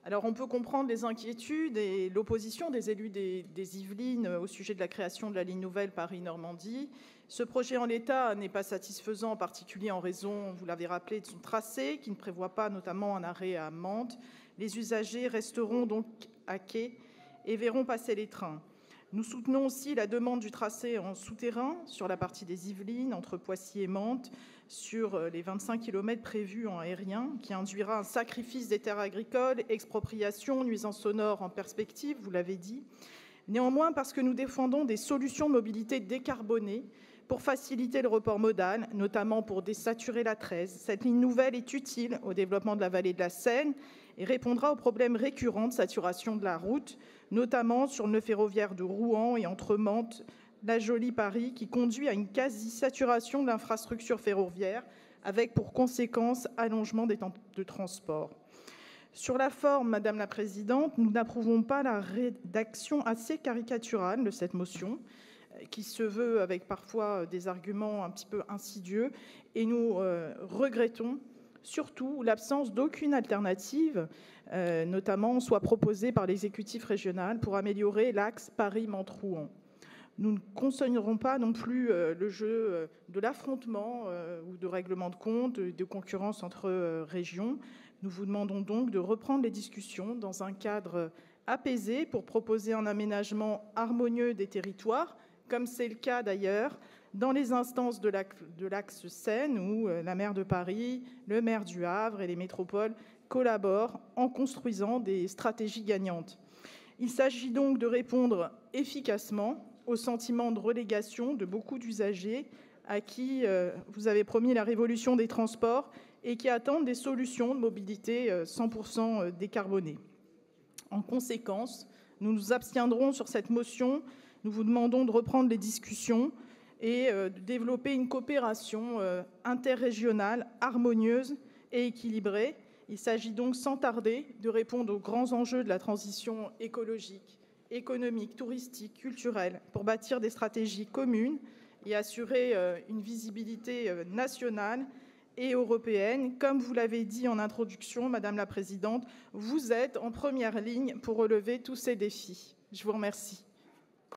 Alors on peut comprendre les inquiétudes et l'opposition des élus des Yvelines au sujet de la création de la ligne nouvelle Paris-Normandie. Ce projet en l'état n'est pas satisfaisant, en particulier en raison, vous l'avez rappelé, de son tracé qui ne prévoit pas notamment un arrêt à Mantes. Les usagers resteront donc à quai et verront passer les trains. Nous soutenons aussi la demande du tracé en souterrain sur la partie des Yvelines, entre Poissy et Mantes, sur les 25 km prévus en aérien, qui induira un sacrifice des terres agricoles, expropriation, nuisances sonores en perspective, vous l'avez dit. Néanmoins, parce que nous défendons des solutions de mobilité décarbonées pour faciliter le report modal, notamment pour désaturer la 13, cette ligne nouvelle est utile au développement de la vallée de la Seine et répondra aux problèmes récurrents de saturation de la route, notamment sur le nœud ferroviaire de Rouen et entre Mantes, la Jolie-Paris, qui conduit à une quasi-saturation de l'infrastructure ferroviaire, avec pour conséquence allongement des temps de transport. Sur la forme, Madame la Présidente, nous n'approuvons pas la rédaction assez caricaturale de cette motion, qui se veut avec parfois des arguments un petit peu insidieux, et nous regrettons surtout l'absence d'aucune alternative, notamment soit proposée par l'exécutif régional pour améliorer l'axe Paris-Mantes-Rouen. Nous ne cautionnerons pas non plus le jeu de l'affrontement ou de règlement de compte, de concurrence entre régions. Nous vous demandons donc de reprendre les discussions dans un cadre apaisé pour proposer un aménagement harmonieux des territoires, comme c'est le cas d'ailleurs dans les instances de l'axe Seine, où la maire de Paris, le maire du Havre et les métropoles collaborent en construisant des stratégies gagnantes. Il s'agit donc de répondre efficacement au sentiment de relégation de beaucoup d'usagers à qui vous avez promis la révolution des transports et qui attendent des solutions de mobilité 100% décarbonées. En conséquence, nous nous abstiendrons sur cette motion. Nous vous demandons de reprendre les discussions et de développer une coopération interrégionale harmonieuse et équilibrée. Il s'agit donc sans tarder de répondre aux grands enjeux de la transition écologique, économique, touristique, culturelle, pour bâtir des stratégies communes et assurer une visibilité nationale et européenne. Comme vous l'avez dit en introduction, Madame la Présidente, vous êtes en première ligne pour relever tous ces défis. Je vous remercie.